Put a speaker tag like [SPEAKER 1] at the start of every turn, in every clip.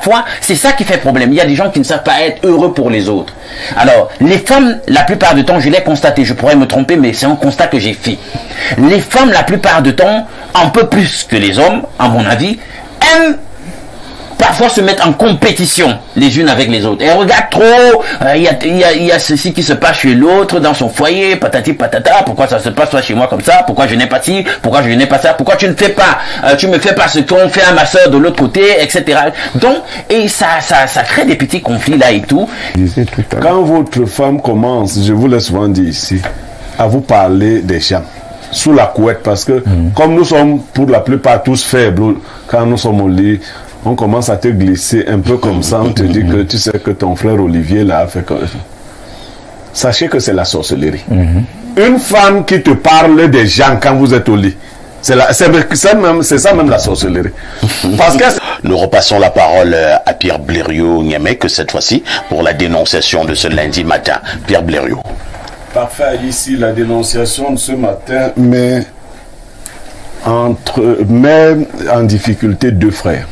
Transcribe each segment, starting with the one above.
[SPEAKER 1] parfois, c'est ça qui fait problème. Il y a des gens qui ne savent pas être heureux pour les autres. Alors, les femmes, la plupart du temps, je l'ai constaté, je pourrais me tromper, mais c'est un constat que j'ai fait. Les femmes, la plupart du temps, un peu plus que les hommes, à mon avis, aiment parfois se mettre en compétition les unes avec les autres. Et regarde trop, il y a ceci qui se passe chez l'autre, dans son foyer, patati patata, pourquoi ça se passe toi chez moi comme ça, pourquoi je n'ai pas ci, pourquoi je n'ai pas ça, pourquoi tu ne fais pas, tu me fais pas ce qu'on fait à ma soeur de l'autre côté, etc. Donc, et ça crée des petits conflits là et tout.
[SPEAKER 2] Quand votre femme commence, je vous l'ai souvent dit ici, à vous parler des gens, sous la couette, parce que comme nous sommes pour la plupart tous faibles, quand nous sommes au lit, on commence à te glisser un peu comme ça, on te dit que tu sais que ton frère Olivier là a fait comme... Sachez que c'est la sorcellerie. Une femme qui te parle des gens quand vous êtes au lit, c'est ça même la sorcellerie. Parce que...
[SPEAKER 3] Nous repassons la parole à Pierre Blériot-Niamey, cette fois-ci, pour la dénonciation de ce lundi matin. Pierre Blériot.
[SPEAKER 2] Parfait, ici la dénonciation de ce matin, mais en difficulté deux frères.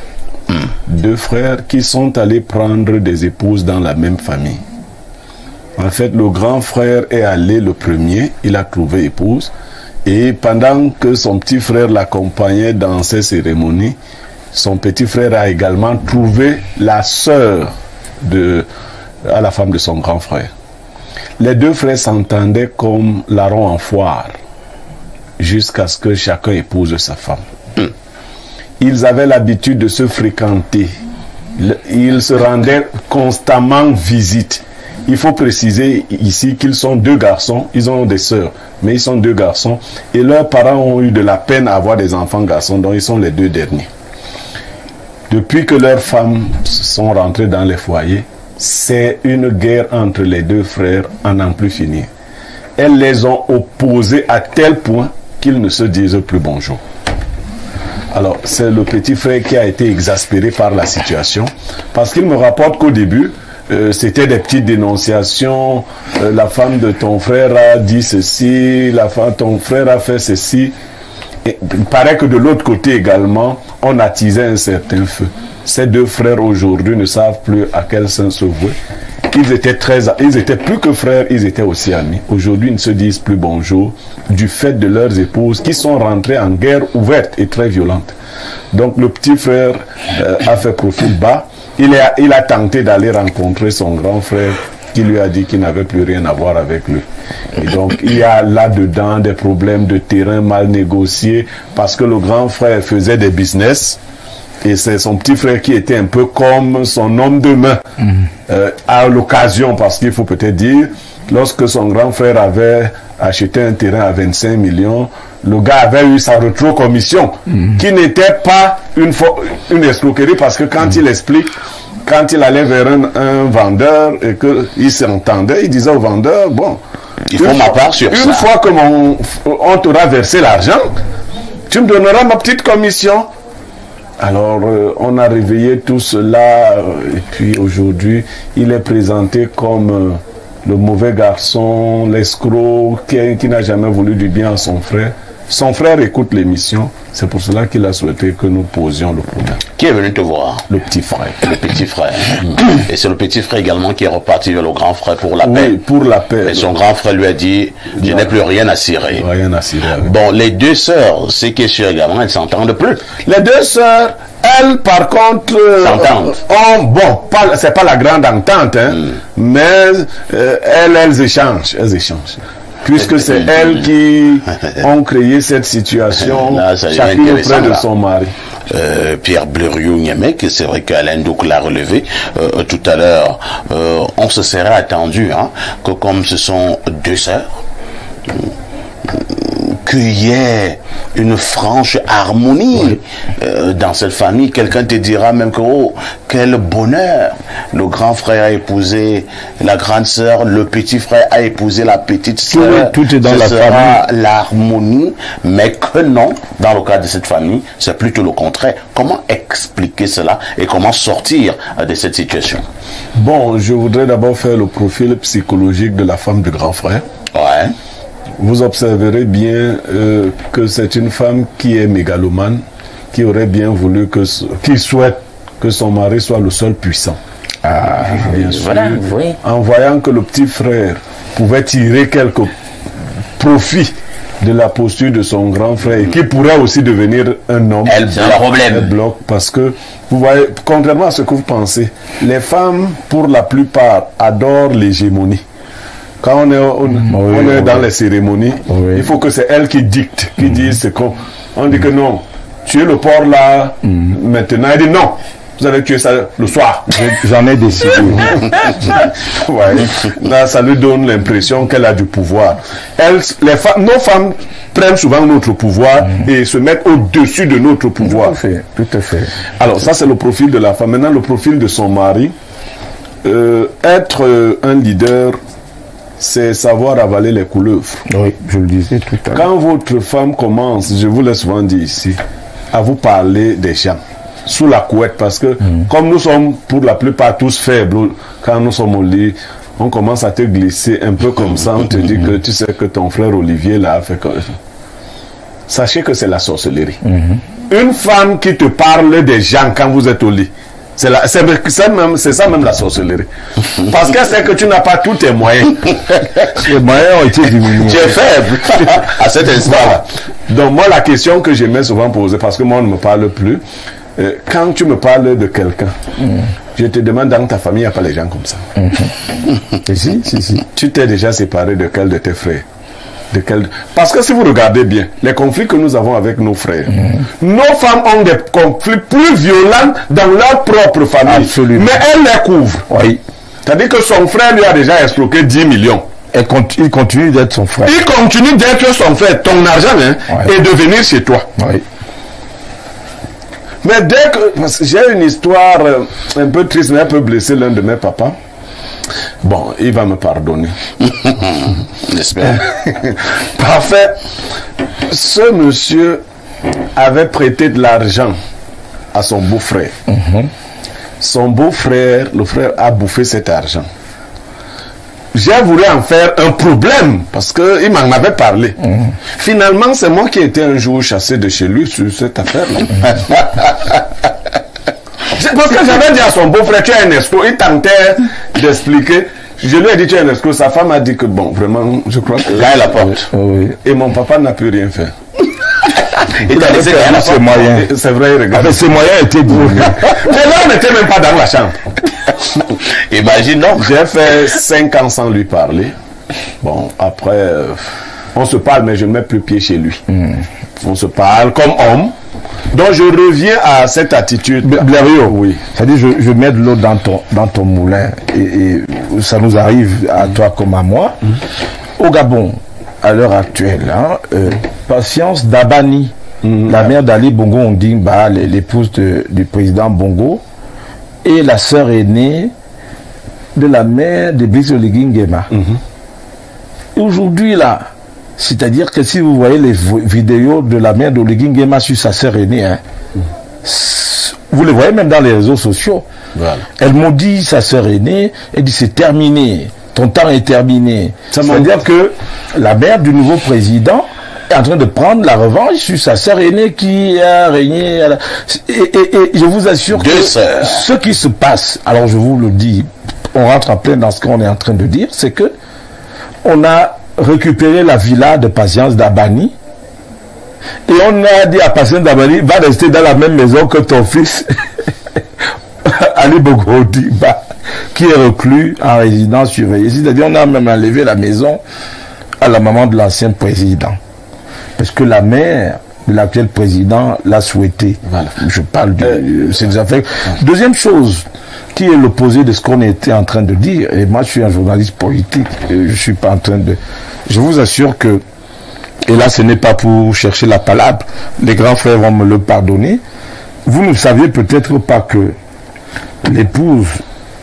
[SPEAKER 2] Deux frères qui sont allés prendre des épouses dans la même famille. En fait, le grand frère est allé le premier, il a trouvé épouse, et pendant que son petit frère l'accompagnait dans ces cérémonies, son petit frère a également trouvé la sœur à la femme de son grand frère. Les deux frères s'entendaient comme larron en foire, jusqu'à ce que chacun épouse sa femme. Ils avaient l'habitude de se fréquenter. Ils se rendaient constamment visite. Il faut préciser ici qu'ils sont deux garçons. Ils ont des sœurs, mais ils sont deux garçons. Et leurs parents ont eu de la peine à avoir des enfants garçons, donc ils sont les deux derniers. Depuis que leurs femmes sont rentrées dans les foyers, c'est une guerre entre les deux frères à n'en plus finir. Elles les ont opposés à tel point qu'ils ne se disent plus bonjour. Alors, c'est le petit frère qui a été exaspéré par la situation, parce qu'il me rapporte qu'au début, c'était des petites dénonciations, la femme de ton frère a dit ceci, ton frère a fait ceci. Et il paraît que de l'autre côté également, on attisait un certain feu. Ces deux frères aujourd'hui ne savent plus à quel sens se vouer. Ils étaient plus que frères, ils étaient aussi amis. Aujourd'hui, ils ne se disent plus bonjour du fait de leurs épouses qui sont rentrées en guerre ouverte et très violente. Donc le petit frère a fait profil bas. Il a tenté d'aller rencontrer son grand frère qui lui a dit qu'il n'avait plus rien à voir avec lui. Et donc il y a là-dedans des problèmes de terrain mal négociés parce que le grand frère faisait des business. Et c'est son petit frère qui était un peu comme son homme de main à l'occasion, parce qu'il faut peut-être dire, lorsque son grand frère avait acheté un terrain à 25 millions, le gars avait eu sa rétrocommission, qui n'était pas une escroquerie, parce que quand il explique, quand il allait vers un vendeur et qu'il s'entendait, il disait au vendeur, bon,
[SPEAKER 3] il faut ma part sur ça.
[SPEAKER 2] Une fois que on t'aura versé l'argent, tu me donneras ma petite commission. Alors, on a réveillé tout cela, et puis aujourd'hui, il est présenté comme le mauvais garçon, l'escroc, qui n'a jamais voulu du bien à son frère. Son frère écoute l'émission, c'est pour cela qu'il a souhaité que nous posions le problème.
[SPEAKER 3] Qui est venu te voir?
[SPEAKER 2] Le petit frère.
[SPEAKER 3] Le petit frère. Et c'est le petit frère également qui est reparti vers le grand frère pour la paix.
[SPEAKER 2] Oui, pour la paix.
[SPEAKER 3] Et son grand frère lui a dit, je n'ai plus rien à cirer.
[SPEAKER 2] Rien à cirer.
[SPEAKER 3] Bon, les deux sœurs, c'est qui est sûr également, elles s'entendent plus.
[SPEAKER 2] Les deux sœurs, elles, par contre, c'est pas la grande entente, hein, mais elles échangent. Puisque c'est elles qui ont créé cette situation, chacune auprès de son mari.
[SPEAKER 3] Pierre Blériot-Niamey, c'est vrai qu'Alain Douk l'a relevé tout à l'heure, on se serait attendu que comme ce sont deux sœurs, qu'il y ait une franche harmonie dans cette famille. Quelqu'un te dira même que, oh, quel bonheur, le grand frère a épousé la grande sœur, le petit frère a épousé la petite sœur.
[SPEAKER 2] Tout est dans la famille.
[SPEAKER 3] L'harmonie, mais que non, dans le cas de cette famille, c'est plutôt le contraire. Comment expliquer cela et comment sortir de cette situation?
[SPEAKER 2] Bon, je voudrais d'abord faire le profil psychologique de la femme du grand frère.
[SPEAKER 3] Ouais.
[SPEAKER 2] Vous observerez bien que c'est une femme qui est mégalomane, qui aurait bien voulu qui souhaite que son mari soit le seul puissant.
[SPEAKER 1] Ah,
[SPEAKER 2] bien sûr.
[SPEAKER 1] voilà, oui.
[SPEAKER 2] En voyant que le petit frère pouvait tirer quelques profits de la posture de son grand frère et qui pourrait aussi devenir un homme.
[SPEAKER 1] C'est un problème.
[SPEAKER 2] Elle bloque parce que, vous voyez, contrairement à ce que vous pensez, les femmes, pour la plupart, adorent l'hégémonie. Quand on est dans les cérémonies, il faut que c'est elle qui dicte, qui dise ce qu'on... On dit que non, tu es le porc là, maintenant. Elle dit non, vous allez tuer ça le soir.
[SPEAKER 4] J'en ai décidé.
[SPEAKER 2] Ouais. Là, ça lui donne l'impression qu'elle a du pouvoir. Nos femmes prennent souvent notre pouvoir et se mettent au-dessus de notre pouvoir.
[SPEAKER 4] Tout à fait.
[SPEAKER 2] Alors, ça, c'est le profil de la femme. Maintenant, le profil de son mari. Être un leader, c'est savoir avaler les couleuvres.
[SPEAKER 4] Oui, je le disais tout à l'heure.
[SPEAKER 2] Quand votre femme commence, je vous l'ai souvent dit ici, à vous parler des gens, sous la couette, parce que comme nous sommes pour la plupart tous faibles, quand nous sommes au lit, on commence à te glisser un peu comme ça, on te dit que tu sais que ton frère Olivier là a fait quoi. Sachez que c'est la sorcellerie. Une femme qui te parle des gens quand vous êtes au lit, c'est ça même la sorcellerie. Parce qu'elle sait que tu n'as pas tous tes moyens.
[SPEAKER 4] Les moyens ont été diminués.
[SPEAKER 2] Tu es faible à cet instant-là. Donc moi, la question que j'aimais souvent poser, parce que moi on ne me parle plus, quand tu me parles de quelqu'un, je te demande dans ta famille, il n'y a pas les gens comme ça.
[SPEAKER 4] Si.
[SPEAKER 2] Tu t'es déjà séparé de quel de tes frères? Parce que si vous regardez bien, les conflits que nous avons avec nos frères, nos femmes ont des conflits plus violents dans leur propre famille.
[SPEAKER 4] Absolument.
[SPEAKER 2] Mais elles les couvrent.
[SPEAKER 4] Oui.
[SPEAKER 2] C'est-à-dire que son frère lui a déjà escroqué 10 millions.
[SPEAKER 4] Et il continue d'être son frère.
[SPEAKER 2] Il continue d'être son frère. Ton argent est de venir chez toi.
[SPEAKER 4] Oui.
[SPEAKER 2] Mais dès que... J'ai une histoire un peu triste, mais un peu blessée, l'un de mes papas. Bon, il va me pardonner.
[SPEAKER 3] J'espère.
[SPEAKER 2] Parfait. Ce monsieur avait prêté de l'argent à son beau-frère. Son beau-frère, le frère, a bouffé cet argent. J'ai voulu en faire un problème parce qu'il m'en avait parlé. Finalement, c'est moi qui ai été un jour chassé de chez lui sur cette affaire-là. Parce que j'avais dit à son beau-frère, tu es un escroc. Il tentait d'expliquer. Je lui ai dit, tu es un escroc. Sa femme a dit que bon, vraiment, je crois que...
[SPEAKER 3] Là, elle apporte.
[SPEAKER 2] Oui. Et mon papa n'a pu rien faire.
[SPEAKER 4] Il a laissé ses moyens.
[SPEAKER 2] C'est vrai, il regarde.
[SPEAKER 4] Ses moyens étaient diminués.
[SPEAKER 2] Mais là, on n'était même pas dans la chambre.
[SPEAKER 3] Imagine, non?
[SPEAKER 2] J'ai fait 5 ans sans lui parler. Bon, après, on se parle, mais je ne mets plus pied chez lui. On se parle comme homme. Donc, je reviens à cette attitude.
[SPEAKER 4] Blériot,
[SPEAKER 2] oui.
[SPEAKER 4] C'est-à-dire, je mets de l'eau dans ton moulin et ça nous arrive à toi comme à moi. Au Gabon, à l'heure actuelle, Patience Dabani, la mère d'Ali Bongo Ondimba, l'épouse du président Bongo, et la sœur aînée de la mère de Brice Oligui Nguema. Et aujourd'hui, là, c'est-à-dire que si vous voyez les vidéos de la mère d'Oligui Nguema sur sa sœur aînée, vous les voyez même dans les réseaux sociaux.
[SPEAKER 2] Voilà.
[SPEAKER 4] Elle maudit sa sœur aînée, elle dit c'est terminé, ton temps est terminé. C'est-à-dire que la mère du nouveau président est en train de prendre la revanche sur sa sœur aînée qui a régné. Et je vous assure que ce qui se passe, alors je vous le dis, on rentre en plein dans ce qu'on est en train de dire, c'est que on a récupéré la villa de Patience Dabani et on a dit à Patience Dabani, va rester dans la même maison que ton fils Ali Bongo Ondimba, qui est reclus en résidence surveillée. C'est-à-dire on a même enlevé la maison à la maman de l'ancien président. Parce que la mère de l'actuel président l'a souhaité. Voilà. Je parle de ces affaires. Deuxième chose, qui est l'opposé de ce qu'on était en train de dire, et moi je suis un journaliste politique, je suis pas en train de... Je vous assure que, et là ce n'est pas pour chercher la palabre, les grands frères vont me le pardonner, vous ne saviez peut-être pas que l'épouse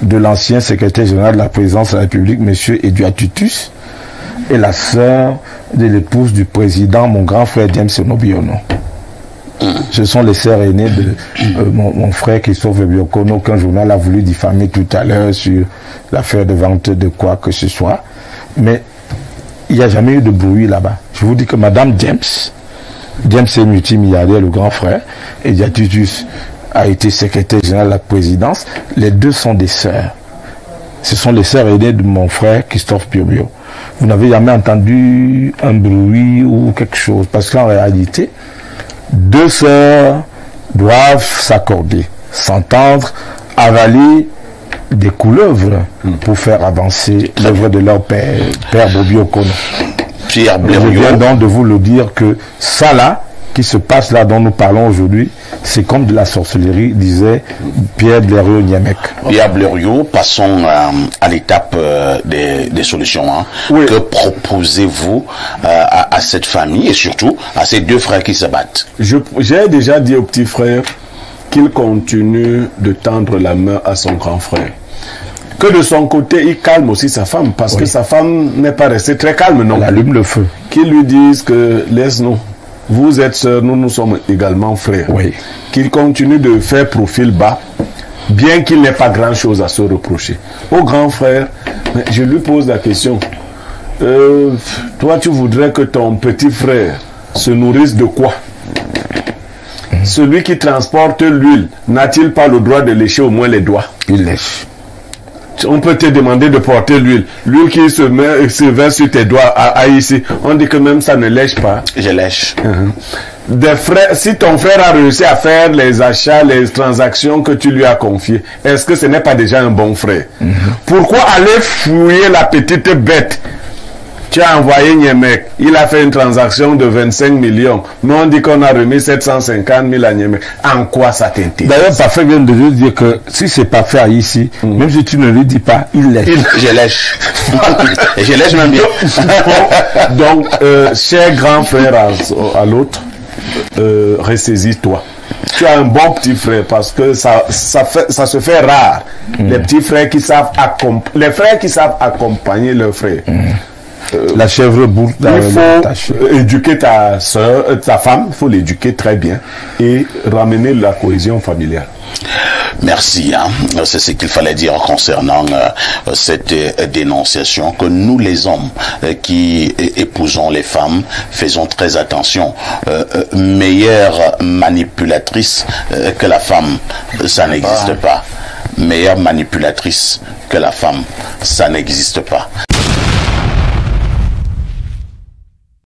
[SPEAKER 4] de l'ancien secrétaire général de la présidence de la République, M. Edouard Tutus, est la sœur de l'épouse du président, mon grand frère James Onobiono. Ce sont les sœurs aînées de mon frère Christophe Biokono, qu'un journal a voulu diffamer tout à l'heure sur l'affaire de vente de quoi que ce soit. Mais il n'y a jamais eu de bruit là-bas. Je vous dis que Madame James est multimilliardaire, le grand frère, et Tutus a été secrétaire général de la présidence. Les deux sont des sœurs. Ce sont les sœurs aînées de mon frère Christophe Piobio. Vous n'avez jamais entendu un bruit ou quelque chose, parce qu'en réalité, deux sœurs doivent s'accorder, s'entendre, avaler des couleuvres pour faire avancer l'œuvre de leur père Bobby Okono.
[SPEAKER 3] Pierre
[SPEAKER 4] Je
[SPEAKER 3] Blériot.
[SPEAKER 4] viens donc de vous le dire que ça là, qui se passe là dont nous parlons aujourd'hui, c'est comme de la sorcellerie, disait Pierre Blériot Niamek.
[SPEAKER 3] Pierre Blériot, passons à l'étape des solutions. Hein.
[SPEAKER 2] Oui.
[SPEAKER 3] Que proposez-vous à cette famille et surtout à ces deux frères qui se battent?
[SPEAKER 2] J'ai déjà dit au petit frère qu'il continue de tendre la main à son grand frère. Que de son côté, il calme aussi sa femme, parce que sa femme n'est pas restée très calme, non?
[SPEAKER 4] Elle allume le feu.
[SPEAKER 2] Qu'il lui dise que laisse-nous. Vous êtes sœurs, nous sommes également frères.
[SPEAKER 4] Oui.
[SPEAKER 2] Qu'il continue de faire profil bas, bien qu'il n'ait pas grand-chose à se reprocher. Au grand frère, je lui pose la question. Toi, tu voudrais que ton petit frère se nourrisse de quoi? Celui qui transporte l'huile, n'a-t-il pas le droit de lécher au moins les doigts?
[SPEAKER 4] Il lèche.
[SPEAKER 2] On peut te demander de porter l'huile. L'huile qui se verse sur tes doigts ici. On dit que même ça ne lèche pas.
[SPEAKER 3] Je lèche.
[SPEAKER 2] Des frères, si ton frère a réussi à faire les achats, les transactions que tu lui as confiées, est-ce que ce n'est pas déjà un bon frère? Pourquoi aller fouiller la petite bête? Tu as envoyé Niamek, il a fait une transaction de 25 millions, mais on dit qu'on a remis 750 000 à Niamek. En quoi ça t'intéresse?
[SPEAKER 4] D'ailleurs, Parfait vient de lui dire que si c'est pas fait ici, même si tu ne lui dis pas, il lèche.
[SPEAKER 3] Je lèche. Et je lèche même bien.
[SPEAKER 2] Donc, cher grand frère à l'autre, ressaisis-toi. Tu as un bon petit frère parce que ça se fait rare. Les petits frères qui savent les frères qui savent accompagner leurs frères.
[SPEAKER 4] La chèvre bourre dans
[SPEAKER 2] Il
[SPEAKER 4] la tâche.
[SPEAKER 2] faut éduquer ta soeur, ta femme, il faut l'éduquer très bien et ramener la cohésion familiale.
[SPEAKER 3] Merci. Hein. C'est ce qu'il fallait dire concernant cette dénonciation, que nous les hommes qui épousons les femmes, faisons très attention. Meilleure manipulatrice que la femme, ça n'existe pas. Meilleure manipulatrice que la femme, ça n'existe pas.